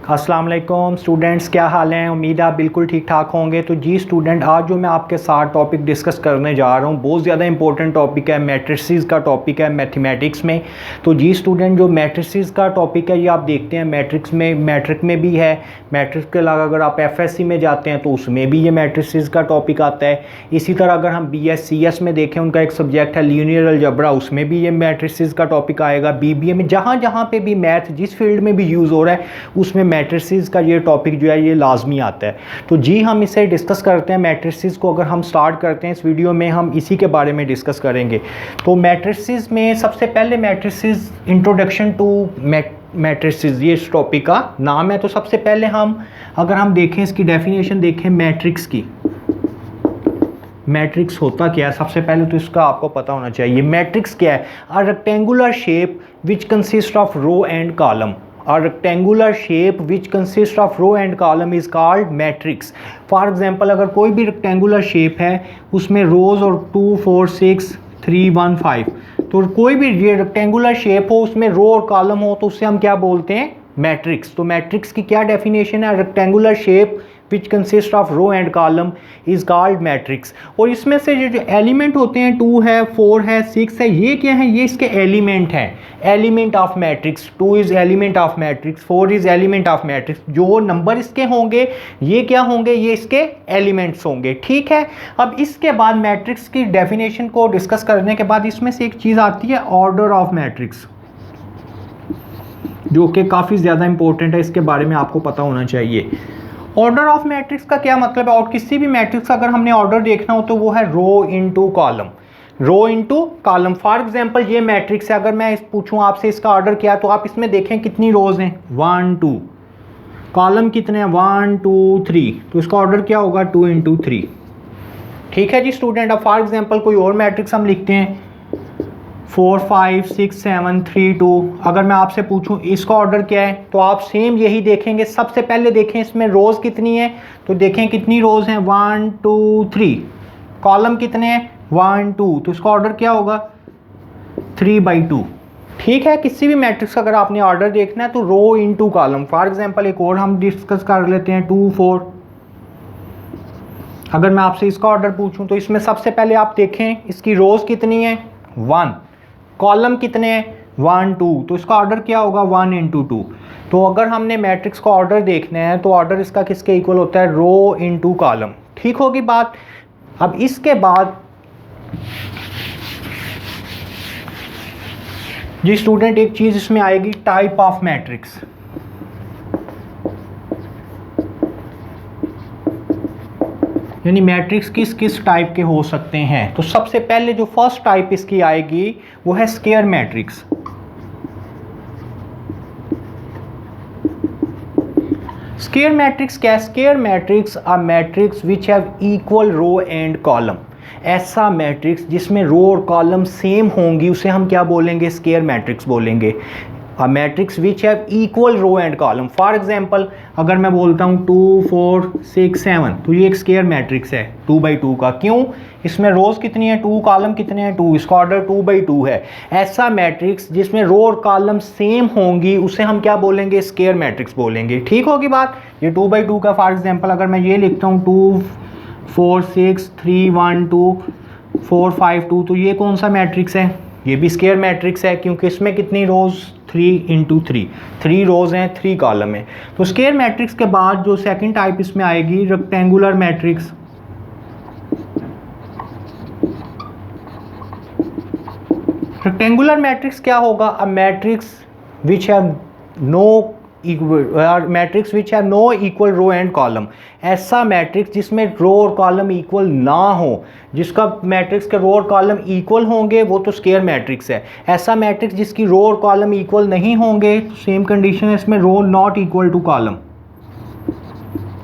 अस्सलाम वालेकुम स्टूडेंट्स, क्या हाल हैं। उम्मीद है आप बिल्कुल ठीक ठाक होंगे। तो जी स्टूडेंट, आज जो मैं आपके साथ टॉपिक डिस्कस करने जा रहा हूँ बहुत ज़्यादा इंपॉर्टेंट टॉपिक है, मैट्रिसेस का टॉपिक है मैथमेटिक्स में। तो जी स्टूडेंट, जो मैट्रिसेस का टॉपिक है ये आप देखते हैं मैट्रिक में भी है। मैट्रिक के अलावा अगर आप एफएससी में जाते हैं तो उसमें भी ये मैट्रिसेस का टॉपिक आता है। इसी तरह अगर हम BScs में देखें, उनका एक सब्जेक्ट है लीनियर अलजेब्रा, उसमें भी ये मैट्रिसेस का टॉपिक आएगा। BBA में जहाँ जहाँ पे भी मैथ जिस फील्ड में भी यूज़ हो रहा है उसमें मैट्रिसेस का ये टॉपिक जो है ये लाजमी आता है। तो जी हम इसे डिस्कस करते हैं। मैट्रिसेस को अगर हम स्टार्ट करते हैं, इस वीडियो में हम इसी के बारे में डिस्कस करेंगे। तो मैट्रिसेस में सबसे पहले मैट्रिसेस इंट्रोडक्शन टू मैट्रिसेस, ये इस टॉपिक का नाम है। तो सबसे पहले अगर हम देखें, इसकी डेफिनेशन देखें मैट्रिक्स की। मैट्रिक्स होता क्या है, सबसे पहले तो इसका आपको पता होना चाहिए। मैट्रिक्स क्या है? A rectangular shape which consist of row and column. A rectangular shape which consists of row and column is called matrix. For example, अगर कोई भी rectangular shape है उसमें rows और 2 4 6 3 1 5, तो कोई भी ये rectangular shape हो उसमें row और column हो तो उससे हम क्या बोलते हैं? मैट्रिक्स। तो मैट्रिक्स की क्या डेफिनेशन है? Rectangular shape which consist of row and column is called matrix. और इसमें से जो एलिमेंट होते हैं 2 है 4 है 6 है, ये क्या है? ये इसके एलिमेंट हैं, element of matrix. 2 is element of matrix, 4 is element of matrix. जो नंबर इसके होंगे ये क्या होंगे? ये इसके एलिमेंट्स होंगे। ठीक है। अब इसके बाद मैट्रिक्स की डेफिनेशन को डिस्कस करने के बाद इसमें से एक चीज़ आती है ऑर्डर ऑफ मैट्रिक्स, जो कि काफ़ी ज़्यादा इंपॉर्टेंट है, इसके बारे में आपको पता होना चाहिए। ऑर्डर ऑफ मैट्रिक्स का क्या मतलब है? और किसी भी मैट्रिक्स का अगर हमने ऑर्डर देखना हो तो वो है row into column, row into column. For example ये मैट्रिक्स है, अगर मैं पूछूं आपसे इसका ऑर्डर क्या है तो आप इसमें देखें कितनी रोज हैं, 1 2, कॉलम कितने हैं, 1 2 3, तो इसका ऑर्डर क्या होगा, 2 इंटू 3। ठीक है जी स्टूडेंट। अब फॉर एग्जाम्पल कोई और मैट्रिक्स हम लिखते हैं 4 5 6 7 3 2, अगर मैं आपसे पूछूं इसका ऑर्डर क्या है तो आप सेम यही देखेंगे। सबसे पहले देखें इसमें रोज़ कितनी है, तो देखें कितनी रोज़ हैं, 1 2 3, कॉलम कितने हैं, 1 2, तो इसका ऑर्डर क्या होगा, 3/2। ठीक है। किसी भी मैट्रिक्स का अगर आपने ऑर्डर देखना है तो रो इनटू कॉलम। फॉर एग्जांपल एक और हम डिस्कस कर लेते हैं 2 4, अगर मैं आपसे इसका ऑर्डर पूछूं तो इसमें सबसे पहले आप देखें इसकी रोज़ कितनी है, 1, कॉलम कितने हैं, 1 2, तो इसका ऑर्डर क्या होगा, 1 इंटू 2। तो अगर हमने मैट्रिक्स का ऑर्डर देखना है तो ऑर्डर इसका किसके इक्वल होता है, रो इनटू कॉलम। ठीक होगी बात। अब इसके बाद जी स्टूडेंट एक चीज़ इसमें आएगी, टाइप ऑफ मैट्रिक्स। यानी मैट्रिक्स किस किस टाइप के हो सकते हैं। तो सबसे पहले जो फर्स्ट टाइप इसकी आएगी वो है स्क्वायर मैट्रिक्स। स्क्वायर मैट्रिक्स क्या है? Square matrix a matrix which have equal row and column. ऐसा मैट्रिक्स जिसमें रो और कॉलम सेम होंगी उसे हम क्या बोलेंगे, स्क्वायर मैट्रिक्स बोलेंगे। A matrix which have equal row and column. For example अगर मैं बोलता हूँ 2 4 6 7, तो ये एक स्क्वायर मैट्रिक्स है 2/2 का। क्यों? इसमें रोज कितनी है, 2, कॉलम कितने हैं, 2, इसका ऑर्डर 2/2 है। ऐसा मैट्रिक्स जिसमें रो और कॉलम सेम होंगी उसे हम क्या बोलेंगे, स्क्वायर मैट्रिक्स बोलेंगे। ठीक होगी बात। ये 2/2 का फॉर एग्जाम्पल अगर मैं ये लिखता हूँ 2 4 6 3 1 2 4 5 2, तो ये कौन सा मैट्रिक्स है, ये भी स्क्वायर मैट्रिक्स है क्योंकि इसमें कितनी रोज, 3 इंटू 3, 3 रोज हैं 3 कॉलम है। तो स्क्वायर मैट्रिक्स के बाद जो सेकंड टाइप इसमें आएगी, रेक्टेंगुलर मैट्रिक्स। रेक्टेंगुलर मैट्रिक्स क्या होगा, a matrix which have no matrix which have no equal row and column. ऐसा मैट्रिक्स जिसमें रो और कॉलम इक्वल ना हो, जिसका मैट्रिक्स के रो और कॉलम इक्वल होंगे वो तो स्क्वायर मैट्रिक्स है। ऐसा मैट्रिक्स जिसकी रो और कॉलम इक्वल नहीं होंगे, सेम कंडीशन है इसमें, रो नॉट इक्वल टू कॉलम।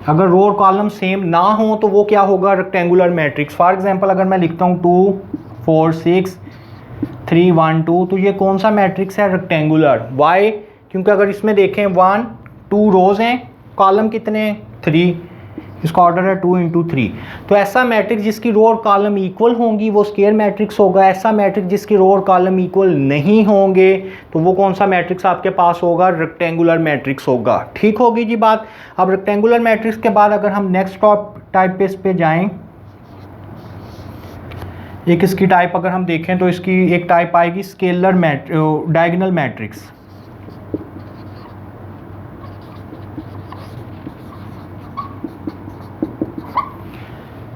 अगर रो और कॉलम सेम ना हो तो वो क्या होगा, रेक्टेंगुलर मैट्रिक्स। फॉर एग्जांपल अगर मैं लिखता हूँ 2 4 6 3 1 2, तो ये कौन सा मैट्रिक्स है, रेक्टेंगुलर। वाई? क्योंकि अगर इसमें देखें 1 2 रोज हैं, कॉलम कितने हैं, 3, इसका ऑर्डर है 2 × 3। तो ऐसा मैट्रिक्स जिसकी रो और कॉलम इक्वल होंगी वो स्क्वायर मैट्रिक्स होगा। ऐसा मैट्रिक्स जिसकी रो और कॉलम इक्वल नहीं होंगे तो वो कौन सा मैट्रिक्स आपके पास होगा? रेक्टेंगुलर मैट्रिक्स होगा। ठीक होगी जी बात। अब रेक्टेंगुलर मैट्रिक्स के बाद अगर हम नेक्स्ट टाइप पे इस पे जाएं, एक इसकी टाइप अगर हम देखें तो इसकी एक टाइप आएगी स्केलर डायगोनल मैट्रिक्स।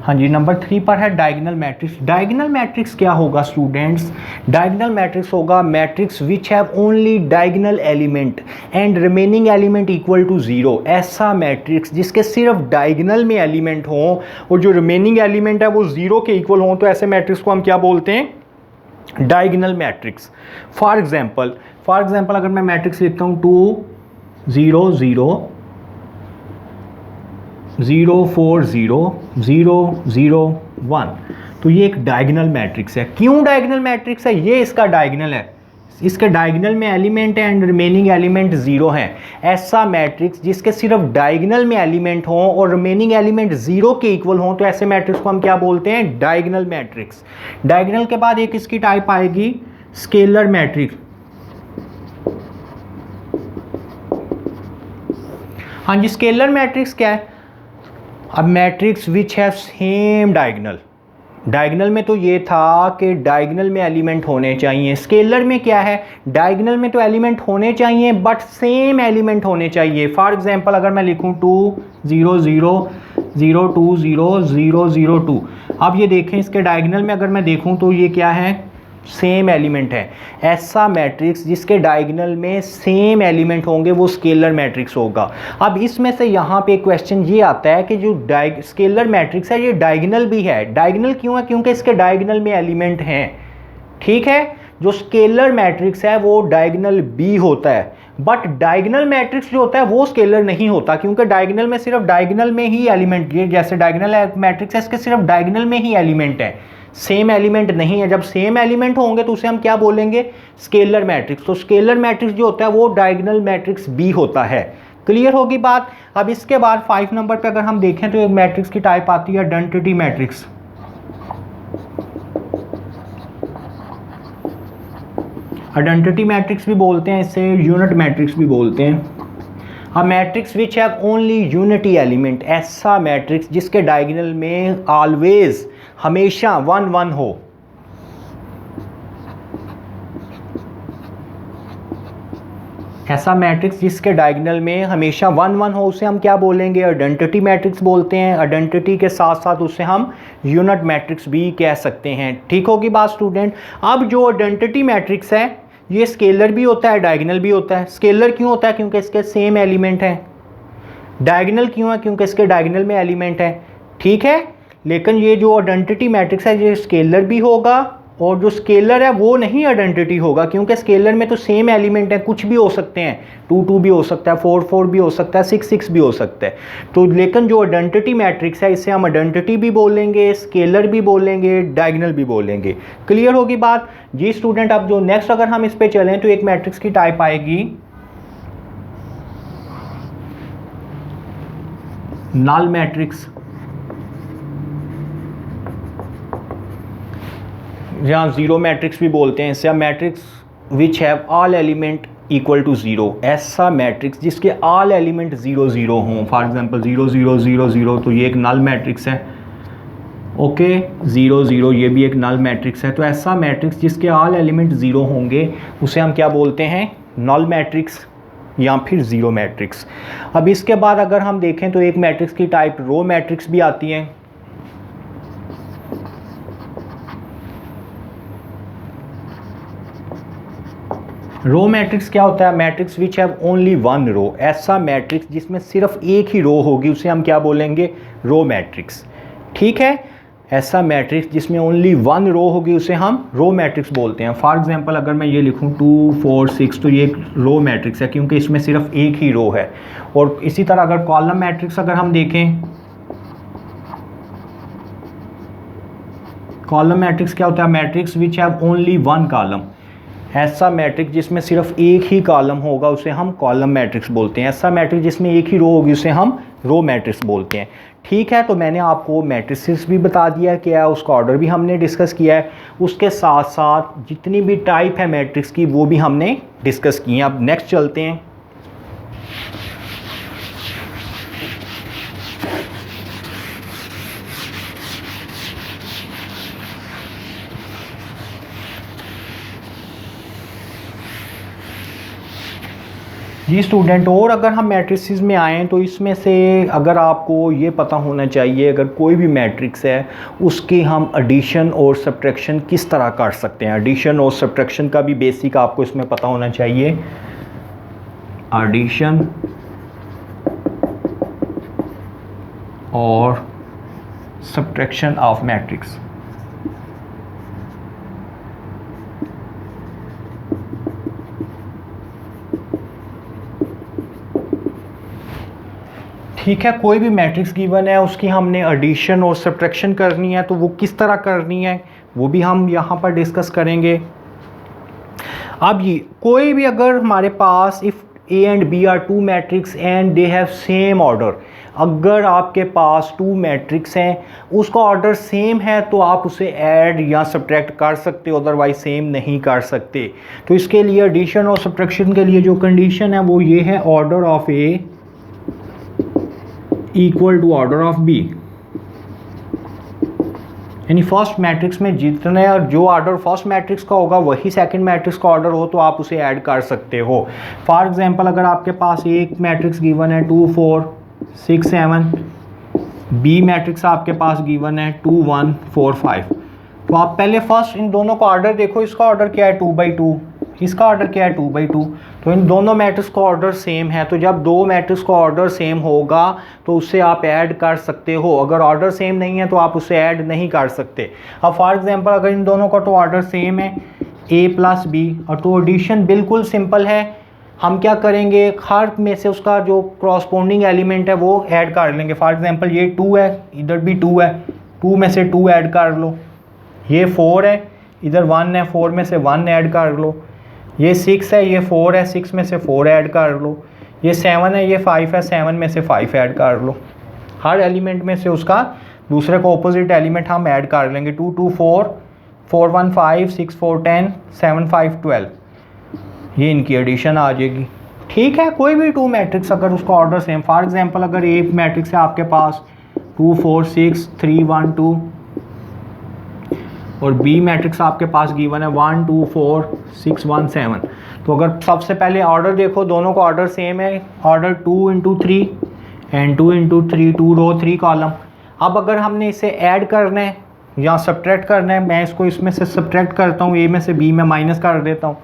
हाँ जी, नंबर 3 पर है डायगोनल मैट्रिक्स। डायगोनल मैट्रिक्स क्या होगा स्टूडेंट्स? डायगोनल मैट्रिक्स होगा matrix which have only diagonal element and remaining element equal to 0। ऐसा मैट्रिक्स जिसके सिर्फ डायगोनल में एलिमेंट हों और जो रिमेनिंग एलिमेंट है वो 0 के इक्वल हों, तो ऐसे मैट्रिक्स को हम क्या बोलते हैं? Diagonal matrix. फॉर एग्जाम्पल अगर मैं मैट्रिक्स लिखता हूँ 2 0 0 0 4 0 0 0 1, तो ये एक डायगोनल मैट्रिक्स है। क्यों डायगोनल मैट्रिक्स है? ये इसका डायगोनल है, इसके डायगोनल में एलिमेंट है एंड रिमेनिंग एलिमेंट 0 हैं। ऐसा मैट्रिक्स जिसके सिर्फ डायगोनल में एलिमेंट हों और रिमेनिंग एलिमेंट 0 के इक्वल हों, तो ऐसे मैट्रिक्स को हम क्या बोलते हैं? Diagonal matrix. डायगोनल के बाद एक इसकी टाइप आएगी स्केलर मैट्रिक्स। हाँ जी, स्केलर मैट्रिक्स क्या है? अब matrix which have same diagonal. Diagonal में तो ये था कि डायगोनल में एलिमेंट होने चाहिए। स्केलर में क्या है? डायगोनल में तो एलिमेंट होने चाहिए बट सेम एलिमेंट होने चाहिए। फॉर एग्जांपल अगर मैं लिखूं 2 0 0 0 2 0 0 0 2, अब ये देखें इसके डायगोनल में अगर मैं देखूं तो ये क्या है? सेम एलिमेंट है। ऐसा मैट्रिक्स जिसके डायगोनल में सेम एलिमेंट होंगे वो स्केलर मैट्रिक्स होगा। अब इसमें से यहाँ पे क्वेश्चन ये आता है कि जो स्केलर मैट्रिक्स है ये डायगोनल भी है। डायगोनल क्यों है? क्योंकि इसके डायगोनल में एलिमेंट हैं। ठीक है, जो स्केलर मैट्रिक्स है वो डायगोनल भी होता है, बट डायगोनल मैट्रिक्स जो होता है वो स्केलर नहीं होता, क्योंकि डायगोनल में सिर्फ डायगोनल में ही एलिमेंट, ये जैसे डायगोनल मैट्रिक्स है इसके सिर्फ डायगोनल में ही एलिमेंट है, सेम एलिमेंट नहीं है। जब सेम एलिमेंट होंगे तो उसे हम क्या बोलेंगे? Scalar matrix. तो स्केलर मैट्रिक्स जो होता है वो डायगोनल मैट्रिक्स भी होता है। क्लियर होगी बात। अब इसके बाद 5 नंबर पे अगर हम देखें तो एक मैट्रिक्स की टाइप आती है आइडेंटिटी मैट्रिक्स। आइडेंटिटी मैट्रिक्स भी बोलते हैं इसे, यूनिट मैट्रिक्स भी बोलते हैं। अब matrix which have only unity element. ऐसा मैट्रिक्स जिसके डायगोनल में ऑलवेज हमेशा 1 1 हो। ऐसा मैट्रिक्स जिसके डायगोनल में हमेशा 1 1 हो उसे हम क्या बोलेंगे? आइडेंटिटी मैट्रिक्स बोलते हैं। आइडेंटिटी के साथ साथ उसे हम यूनिट मैट्रिक्स भी कह सकते हैं। ठीक होगी बात स्टूडेंट। अब जो आइडेंटिटी मैट्रिक्स है ये स्केलर भी होता है, डायगोनल भी होता है। स्केलर क्यों होता है? क्योंकि इसके सेम एलिमेंट हैं। डायगोनल क्यों है? क्योंकि इसके डायगोनल में एलिमेंट है। ठीक है, लेकिन ये जो आइडेंटिटी मैट्रिक्स है ये स्केलर भी होगा और जो स्केलर है वो नहीं आइडेंटिटी होगा, क्योंकि स्केलर में तो सेम एलिमेंट है, कुछ भी हो सकते हैं, 2 2 भी हो सकता है, 4 4 भी हो सकता है, 6 6 भी हो सकता है। तो लेकिन जो आइडेंटिटी मैट्रिक्स है इसे हम आइडेंटिटी भी बोलेंगे, स्केलर भी बोलेंगे, डायगोनल भी बोलेंगे। क्लियर होगी बात जी स्टूडेंट। अब जो नेक्स्ट अगर हम इस पे चलें तो एक मैट्रिक्स की टाइप आएगी नल मैट्रिक्स, या जीरो मैट्रिक्स भी बोलते हैं इसे। Matrix which have all element equal to 0। ऐसा मैट्रिक्स जिसके ऑल एलिमेंट 0 0 हों। फॉर एग्जांपल 0 0 0 0, तो ये एक नल मैट्रिक्स है। ओके, 0 0 ये भी एक नल मैट्रिक्स है। तो ऐसा मैट्रिक्स जिसके ऑल एलिमेंट 0 होंगे उसे हम क्या बोलते हैं? नल मैट्रिक्स या फिर जीरो मैट्रिक्स। अब इसके बाद अगर हम देखें तो एक मैट्रिक्स की टाइप रो मैट्रिक्स भी आती है। रो मैट्रिक्स क्या होता है? मैट्रिक्स विच हैव ओनली 1 रो। ऐसा मैट्रिक्स जिसमें सिर्फ एक ही रो होगी उसे हम क्या बोलेंगे? Row matrix. ठीक है, ऐसा मैट्रिक्स जिसमें ओनली 1 रो होगी उसे हम रो मैट्रिक्स बोलते हैं। फॉर एग्जांपल अगर मैं ये लिखूं 2 4 6, तो ये एक रो मैट्रिक्स है क्योंकि इसमें सिर्फ एक ही रो है। और इसी तरह अगर कॉलम मैट्रिक्स अगर हम देखें, कॉलम मैट्रिक्स क्या होता है? Matrix which have only 1 column. ऐसा मैट्रिक्स जिसमें सिर्फ एक ही कॉलम होगा उसे हम कॉलम मैट्रिक्स बोलते हैं। ऐसा मैट्रिक्स जिसमें एक ही रो होगी उसे हम रो मैट्रिक्स बोलते हैं। ठीक है, तो मैंने आपको मैट्रिसेस भी बता दिया क्या है, उसका ऑर्डर भी हमने डिस्कस किया है, उसके साथ साथ जितनी भी टाइप है मैट्रिक्स की वो भी हमने डिस्कस की हैं। अब नेक्स्ट चलते हैं। जी स्टूडेंट, और अगर हम मैट्रिसेस में आएँ तो इसमें से अगर आपको ये पता होना चाहिए अगर कोई भी मैट्रिक्स है उसकी हम एडिशन और सब्ट्रैक्शन किस तरह कर सकते हैं। एडिशन और सब्ट्रैक्शन का भी बेसिक आपको इसमें पता होना चाहिए। एडिशन और सब्ट्रैक्शन ऑफ मैट्रिक्स। ठीक है, कोई भी मैट्रिक्स गिवन है उसकी हमने एडिशन और सब्ट्रैक्शन करनी है तो वो किस तरह करनी है वो भी हम यहाँ पर डिस्कस करेंगे। अब ये कोई भी अगर हमारे पास if A and B are two matrix and they have same order, अगर आपके पास टू मैट्रिक्स हैं उसका ऑर्डर सेम है तो आप उसे ऐड या सब्ट्रैक्ट कर सकते हो, अदरवाइज सेम नहीं कर सकते। तो इसके लिए एडिशन और सब्ट्रैक्शन के लिए जो कंडीशन है वो ये है, order of A equal to order of B. यानी फर्स्ट मैट्रिक्स में जितने जो ऑर्डर फर्स्ट मैट्रिक्स का होगा वही सेकंड मैट्रिक्स का ऑर्डर हो तो आप उसे ऐड कर सकते हो। फॉर एग्जांपल अगर आपके पास एक मैट्रिक्स गिवन है 2 4 6 7, बी मैट्रिक्स आपके पास गिवन है 2 1 4 5, तो आप पहले फर्स्ट इन दोनों का ऑर्डर देखो। इसका ऑर्डर क्या है 2/2, इसका ऑर्डर क्या है 2/2, तो इन दोनों मैट्रिक्स का ऑर्डर सेम है। तो जब दो मैट्रिक्स का ऑर्डर सेम होगा तो उससे आप ऐड कर सकते हो, अगर ऑर्डर सेम नहीं है तो आप उसे ऐड नहीं कर सकते। अब फॉर एग्जांपल अगर इन दोनों का तो ऑर्डर सेम है a प्लस बी, और तो एडिशन बिल्कुल सिंपल है। हम क्या करेंगे, हर में से उसका जो क्रॉसपोंडिंग एलिमेंट है वो ऐड कर लेंगे। फॉर एग्जांपल ये 2 है, इधर भी 2 है, 2 में से 2 ऐड कर लो। ये 4 है, इधर 1 है, 4 में से 1 ऐड कर लो। ये 6 है, ये 4 है, 6 में से 4 ऐड कर लो। ये 7 है, ये 5 है, 7 में से 5 ऐड कर लो। हर एलिमेंट में से उसका दूसरे को ऑपोजिट एलिमेंट हम ऐड कर लेंगे। 2 2 4, 4 1 5, 6 4 10, 7 5 12, ये इनकी एडिशन आ जाएगी। ठीक है, कोई भी टू मैट्रिक्स अगर उसका ऑर्डर सेम, फॉर एग्जांपल अगर एक मैट्रिक्स है आपके पास 2 4 6 3 1 2 और बी मैट्रिक्स आपके पास गिवन है 1 2 4 6 1 7, तो अगर सबसे पहले ऑर्डर देखो दोनों का ऑर्डर सेम है, ऑर्डर 2 × 3 एंड 2 × 3, 2 रो 3 कॉलम। अब अगर हमने इसे ऐड करना है या सब्ट्रैक्ट करना है, मैं इसको इसमें से सब्ट्रैक्ट करता हूँ, ए में से बी में माइनस कर देता हूँ।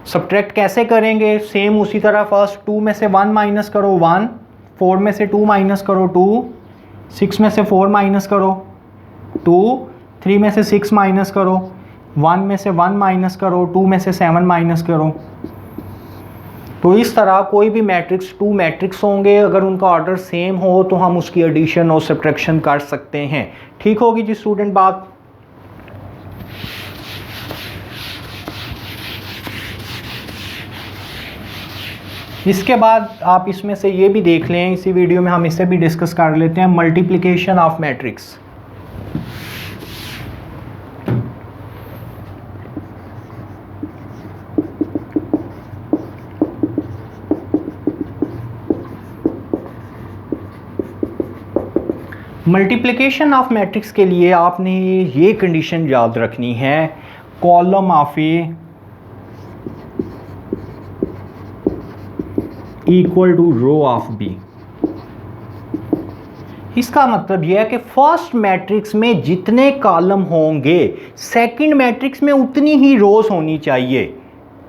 सब्ट्रैक्ट कैसे करेंगे, सेम उसी तरह फर्स्ट 2 में से 1 माइनस करो 1, 4 में से 2 माइनस करो 2, 6 में से 4 माइनस करो 2, 3 में से 6 माइनस करो, 1 में से 1 माइनस करो, 2 में से 7 माइनस करो। तो इस तरह कोई भी मैट्रिक्स टू मैट्रिक्स होंगे, अगर उनका ऑर्डर सेम हो तो हम उसकी एडिशन और सब्ट्रैक्शन कर सकते हैं। ठीक होगी जी स्टूडेंट बात। इसके बाद आप इसमें से ये भी देख लें, इसी वीडियो में हम इसे भी डिस्कस कर लेते हैं, multiplication of matrix. Multiplication of matrix के लिए आपने ये कंडीशन याद रखनी है, column of A equal to row of B. इसका मतलब यह है कि फर्स्ट मैट्रिक्स में जितने कॉलम होंगे सेकंड मैट्रिक्स में उतनी ही रोज होनी चाहिए।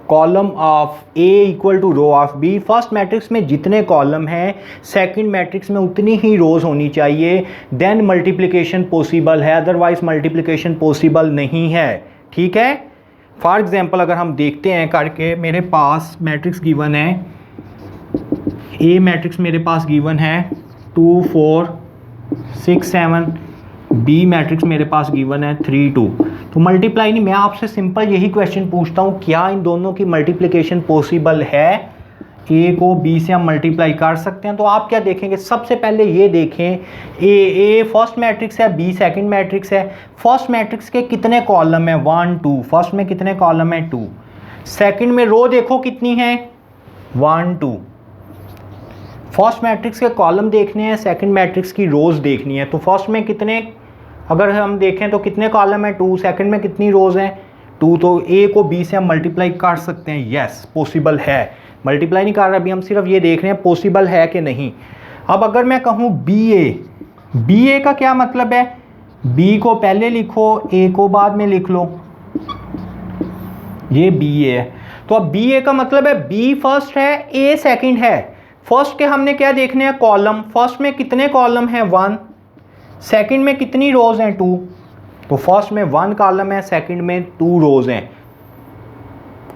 Column of A equal to row of B, first matrix में जितने कॉलम हैं सेकंड मैट्रिक्स में उतनी ही रोज होनी चाहिए, देन मल्टीप्लिकेशन पॉसिबल है, अदरवाइज मल्टीप्लिकेशन पॉसिबल नहीं है। ठीक है, फॉर एग्जांपल अगर हम देखते हैं करके, मेरे पास मैट्रिक्स गिवन है, ए मैट्रिक्स मेरे पास गिवन है 2 4 6 7 बी मैट्रिक्स मेरे पास गिवन है 3 2। तो मल्टीप्लाई नहीं, मैं आपसे सिंपल यही क्वेश्चन पूछता हूँ, क्या इन दोनों की मल्टीप्लिकेशन पॉसिबल है? ए को बी से हम मल्टीप्लाई कर सकते हैं। तो आप क्या देखेंगे, सबसे पहले ये देखें, ए फर्स्ट मैट्रिक्स है, बी सेकंड मैट्रिक्स है। फर्स्ट मैट्रिक्स के कितने कॉलम है? 1 2। फर्स्ट में कितने कॉलम है? 2। सेकंड में रो देखो कितनी है? 1 2। फर्स्ट मैट्रिक्स के कॉलम देखने हैं, सेकंड मैट्रिक्स की रोज देखनी है। तो फर्स्ट में कितने, अगर हम देखें तो कितने कॉलम है? 2। सेकंड में कितनी रोज हैं? 2। तो ए को बी से हम मल्टीप्लाई कर सकते हैं। यस, पॉसिबल है। मल्टीप्लाई नहीं कर रहा, अभी हम सिर्फ ये देख रहे हैं पॉसिबल है कि नहीं। अब अगर मैं कहूँ बी ए का क्या मतलब है? बी को पहले लिखो, ए को बाद में लिख लो, ये बी ए है। तो अब बी ए का मतलब है बी फर्स्ट है, ए सेकंड है। फर्स्ट के हमने क्या देखने हैं? कॉलम। फर्स्ट में कितने कॉलम हैं? 1। सेकंड में कितनी रोज हैं? 2। तो फर्स्ट में 1 कॉलम है, सेकंड में 2 रोज हैं।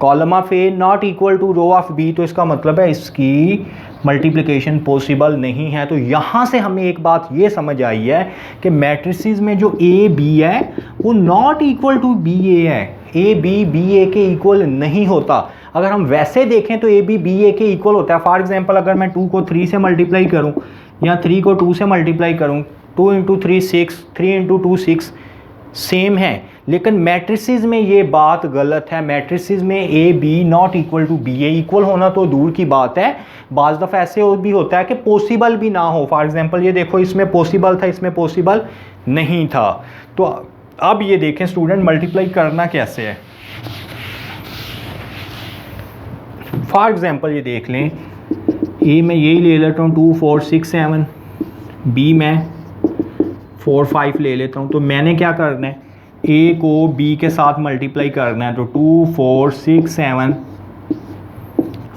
Column of A not equal to row of B, तो इसका मतलब है इसकी मल्टीप्लिकेशन पॉसिबल नहीं है। तो यहाँ से हमें एक बात ये समझ आई है कि मैट्रिसेस में जो ए बी है वो not equal to B A है। ए बी ए के इक्वल नहीं होता। अगर हम वैसे देखें तो ए बी ए के इक्वल होता है। फॉर एग्जांपल अगर मैं 2 को 3 से मल्टीप्लाई करूं या 3 को 2 से मल्टीप्लाई करूं, 2 इंटू 3 6, 3 इंटू 2 6, सेम है। लेकिन मैट्रिसेस में ये बात गलत है। मैट्रिसेस में A B not equal to B A, equal होना तो दूर की बात है, बाज़ दफ़ा ऐसे भी होता है कि पॉसिबल भी ना हो। फॉर एग्जांपल ये देखो, इसमें पॉसिबल था, इसमें पॉसिबल नहीं था। तो अब ये देखें स्टूडेंट, मल्टीप्लाई करना कैसे है। फॉर एग्जांपल ये देख लें, ए में यही ले लेता हूँ 2 4 6 7, बी में 4 5 ले लेता हूँ। तो मैंने क्या करना है, ए को बी के साथ मल्टीप्लाई करना है। तो 2 4 6 7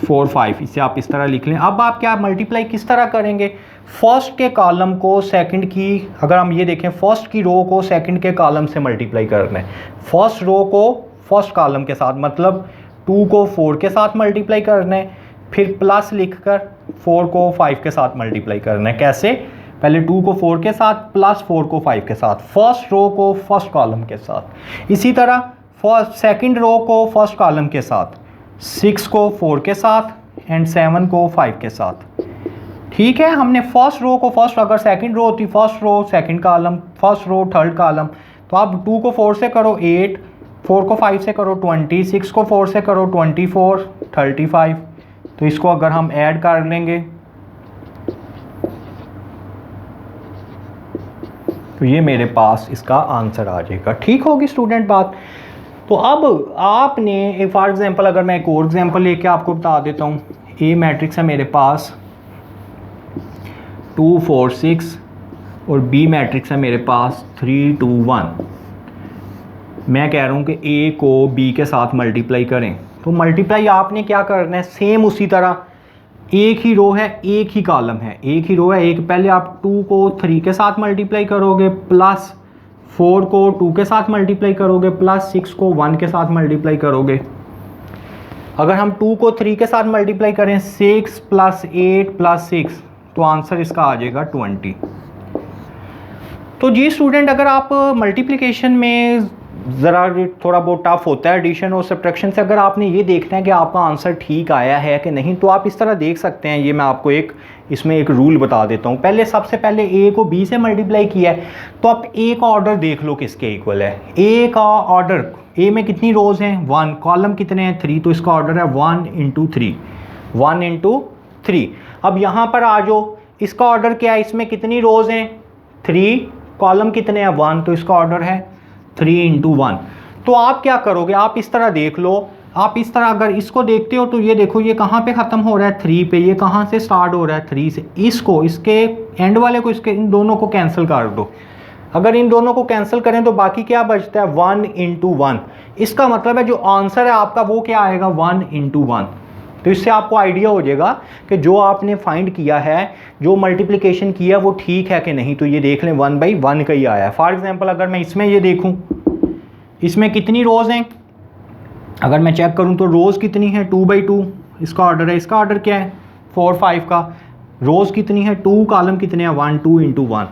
4 5, इसे आप इस तरह लिख लें। अब आप क्या मल्टीप्लाई किस तरह करेंगे? फर्स्ट के कॉलम को सेकंड की, अगर हम ये देखें, फर्स्ट की रो को सेकंड के कॉलम से मल्टीप्लाई करना है। फर्स्ट रो को फर्स्ट कॉलम के साथ, मतलब 2 को 4 के साथ मल्टीप्लाई करना है, फिर प्लस लिखकर 4 को 5 के साथ मल्टीप्लाई करना है। कैसे? पहले 2 को 4 के साथ, प्लस 4 को 5 के साथ, फर्स्ट रो को फर्स्ट कॉलम के साथ। इसी तरह फर्स्ट सेकंड रो को फर्स्ट कॉलम के साथ, 6 को 4 के साथ एंड 7 को 5 के साथ। ठीक है, हमने फर्स्ट रो को फर्स्ट, अगर सेकंड रो होती first row second column, first row third column. तो आप 2 को 4 से करो 8, 4 को 5 से करो 20, 6 को 4 से करो 24, 35। तो इसको अगर हम ऐड कर लेंगे तो ये मेरे पास इसका आंसर आ जाएगा। ठीक होगी स्टूडेंट बात। तो अब आपने फॉर एग्जांपल, अगर मैं एक और एग्जांपल लेके आपको बता देता हूँ, ए मैट्रिक्स है मेरे पास 2 4 6 और बी मैट्रिक्स है मेरे पास 3 2 1। मैं कह रहा हूँ कि ए को बी के साथ मल्टीप्लाई करें। तो मल्टीप्लाई आपने क्या करना है, सेम उसी तरह, एक ही रो है, एक ही कॉलम है, एक ही रो है, एक पहले आप 2 को 3 के साथ मल्टीप्लाई करोगे, प्लस 4 को 2 के साथ मल्टीप्लाई करोगे, प्लस 6 को 1 के साथ मल्टीप्लाई करोगे। अगर हम 2 को 3 के साथ मल्टीप्लाई करें, 6 प्लस 8 प्लस 6, तो आंसर इसका आ जाएगा 20। तो जी स्टूडेंट, अगर आप मल्टीप्लिकेशन में ज़रा थोड़ा बहुत टफ होता है एडिशन और सब्ट्रैक्शन से, अगर आपने ये देखना है कि आपका आंसर ठीक आया है कि नहीं, तो आप इस तरह देख सकते हैं। ये मैं आपको इसमें एक रूल बता देता हूँ। पहले सबसे पहले ए को बी से मल्टीप्लाई किया है, तो आप ए का ऑर्डर देख लो किसके इक्वल है। ए का ऑर्डर, ए में कितनी रोज़ हैं? 1। कॉलम कितने हैं? 3। तो इसका ऑर्डर है 1 इंटू 3, 1 इंटू 3। अब यहाँ पर आ जाओ, इसका ऑर्डर क्या है? इसमें कितनी रोज़ हैं? 3। कॉलम कितने हैं? 1। तो इसका ऑर्डर है 3 इंटू 1। तो आप क्या करोगे, आप इस तरह देख लो। आप इस तरह अगर इसको देखते हो तो ये देखो, ये कहाँ पे ख़त्म हो रहा है? 3 पे। ये कहाँ से स्टार्ट हो रहा है? 3 से। इसको, इसके एंड वाले को, इसके इन दोनों को कैंसिल कर दो। अगर इन दोनों को कैंसिल करें तो बाकी क्या बचता है? 1 इंटू 1। इसका मतलब है जो आंसर है आपका वो क्या आएगा? 1 इंटू 1। तो इससे आपको आइडिया हो जाएगा कि जो आपने फाइंड किया है, जो मल्टीप्लिकेशन किया वो ठीक है कि नहीं। तो ये देख लें 1/1 का ही आया है। फॉर एग्जांपल अगर मैं इसमें ये देखूं, इसमें कितनी रोज़ हैं? अगर मैं चेक करूं तो रोज़ कितनी है? 2/2 इसका ऑर्डर है। इसका ऑर्डर क्या है? 4 5 का। रोज़ कितनी है? 2। कॉलम कितने हैं? 1 2 इंटू 1।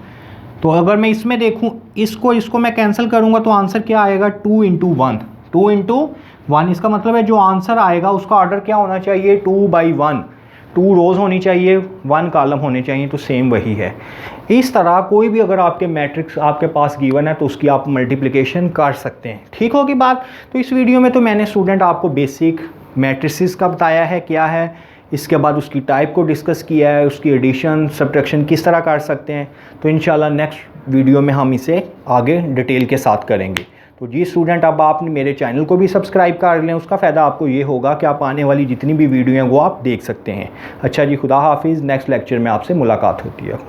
तो अगर मैं इसमें देखूं, इसको मैं कैंसिल करूँगा तो आंसर क्या आएगा 2 इंटू 1, 2 इंटू 1। इसका मतलब है जो आंसर आएगा उसका ऑर्डर क्या होना चाहिए 2/1, 2 रोज़ होनी चाहिए, 1 कॉलम होने चाहिए, तो सेम वही है। इस तरह कोई भी अगर आपके मैट्रिक्स आपके पास गिवन है तो उसकी आप मल्टीप्लिकेशन कर सकते हैं। ठीक होगी बात। तो इस वीडियो में तो मैंने स्टूडेंट आपको बेसिक मैट्रिसेस का बताया है क्या है, इसके बाद उसकी टाइप को डिस्कस किया है, उसकी एडिशन सब्ट्रैक्शन किस तरह कर सकते हैं। तो इंशाल्लाह नेक्स्ट वीडियो में हम इसे आगे डिटेल के साथ करेंगे। तो जी स्टूडेंट, अब आपने मेरे चैनल को भी सब्सक्राइब कर लें, उसका फ़ायदा आपको ये होगा कि आप आने वाली जितनी भी वीडियो हैं वो आप देख सकते हैं। अच्छा जी, खुदा हाफिज़। नेक्स्ट लेक्चर में आपसे मुलाकात होती है।